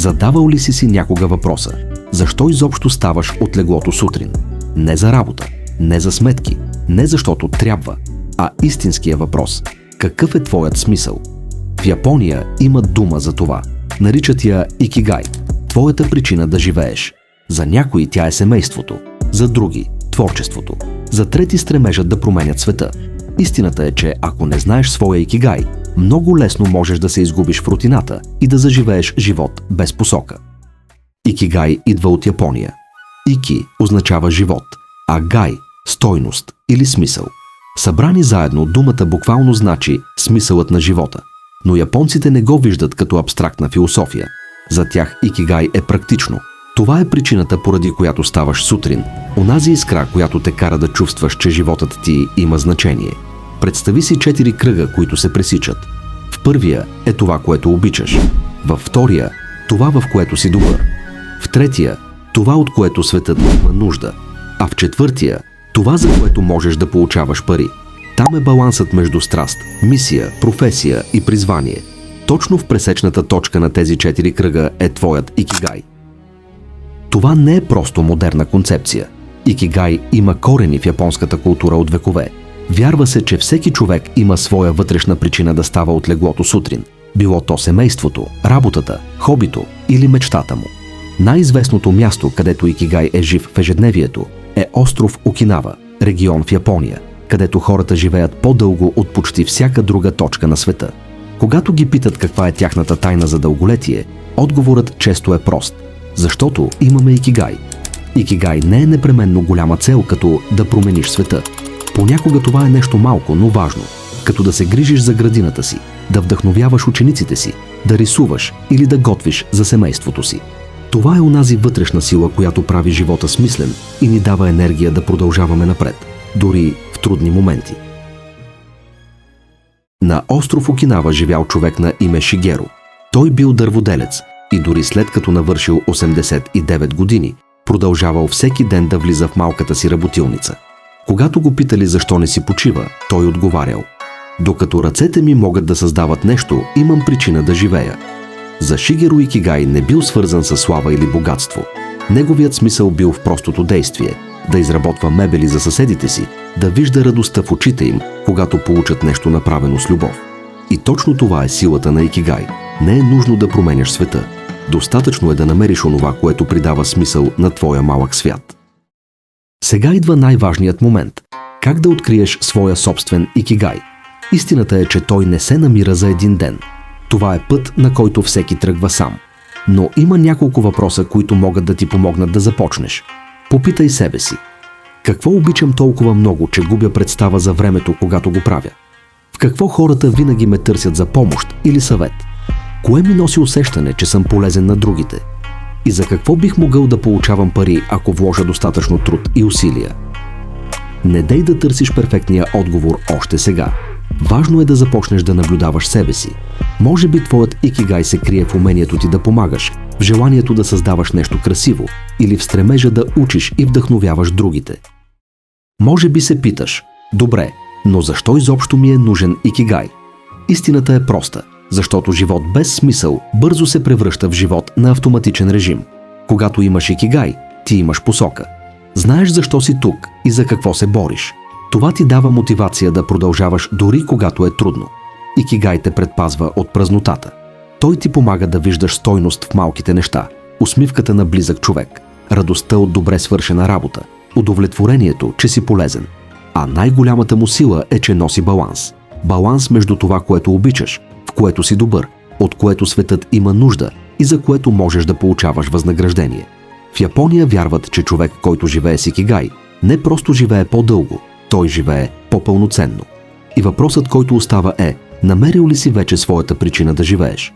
Задавал ли си някога въпроса: защо изобщо ставаш от леглото сутрин? Не за работа, не за сметки, не защото трябва, а истинския въпрос: какъв е твоят смисъл? В Япония има дума за това. Наричат я икигай, твоята причина да живееш. За някои тя е семейството, за други – творчеството, за трети стремежат да променят света. Истината е, че ако не знаеш своя икигай, много лесно можеш да се изгубиш в рутината и да заживееш живот без посока. Икигай идва от Япония. Ики означава живот, а гай – стойност или смисъл. Събрани заедно, думата буквално значи смисълът на живота. Но японците не го виждат като абстрактна философия. За тях икигай е практично. Това е причината, поради която ставаш сутрин. Онази искра, която те кара да чувстваш, че животът ти има значение. Представи си 4 кръга, които се пресичат. В първия е това, което обичаш. Във втория – това, в което си добър. В третия – това, от което светът има нужда. А в четвъртия – това, за което можеш да получаваш пари. Там е балансът между страст, мисия, професия и призвание. Точно в пресечната точка на тези 4 кръга е твоят икигай. Това не е просто модерна концепция. Икигай има корени в японската култура от векове. Вярва се, че всеки човек има своя вътрешна причина да става от леглото сутрин. Било то семейството, работата, хобито или мечтата му. Най-известното място, където икигай е жив в ежедневието, е остров Окинава, регион в Япония, където хората живеят по-дълго от почти всяка друга точка на света. Когато ги питат каква е тяхната тайна за дълголетие, отговорът често е прост. Защото имаме икигай. Икигай не е непременно голяма цел, като да промениш света. Понякога това е нещо малко, но важно, като да се грижиш за градината си, да вдъхновяваш учениците си, да рисуваш или да готвиш за семейството си. Това е онази вътрешна сила, която прави живота смислен и ни дава енергия да продължаваме напред, дори в трудни моменти. На остров Окинава живял човек на име Шигеро. Той бил дърводелец и дори след като навършил 89 години, продължавал всеки ден да влиза в малката си работилница. Когато го питали защо не си почива, той отговарял: докато ръцете ми могат да създават нещо, имам причина да живея. За Шигеро икигай не бил свързан с слава или богатство. Неговият смисъл бил в простото действие – да изработва мебели за съседите си, да вижда радостта в очите им, когато получат нещо направено с любов. И точно това е силата на икигай. Не е нужно да променяш света. Достатъчно е да намериш онова, което придава смисъл на твоя малък свят. Сега идва най-важният момент. Как да откриеш своя собствен икигай? Истината е, че той не се намира за един ден. Това е път, на който всеки тръгва сам. Но има няколко въпроса, които могат да ти помогнат да започнеш. Попитай себе си: какво обичам толкова много, че губя представа за времето, когато го правя? В какво хората винаги ме търсят за помощ или съвет? Кое ми носи усещане, че съм полезен на другите? И за какво бих могъл да получавам пари, ако вложа достатъчно труд и усилия? Не дей да търсиш перфектния отговор още сега. Важно е да започнеш да наблюдаваш себе си. Може би твоят икигай се крие в умението ти да помагаш, в желанието да създаваш нещо красиво или в стремежа да учиш и вдъхновяваш другите. Може би се питаш: добре, но защо изобщо ми е нужен икигай? Истината е проста. Защото живот без смисъл бързо се превръща в живот на автоматичен режим. Когато имаш икигай, ти имаш посока. Знаеш защо си тук и за какво се бориш. Това ти дава мотивация да продължаваш дори когато е трудно. Икигай те предпазва от празнотата. Той ти помага да виждаш стойност в малките неща, усмивката на близък човек, радостта от добре свършена работа, удовлетворението, че си полезен. А най-голямата му сила е, че носи баланс. Баланс между това, което обичаш, в което си добър, от което светът има нужда и за което можеш да получаваш възнаграждение. В Япония вярват, че човек, който живее с икигай, не просто живее по-дълго, той живее по-пълноценно. И въпросът, който остава е: намерил ли си вече своята причина да живееш?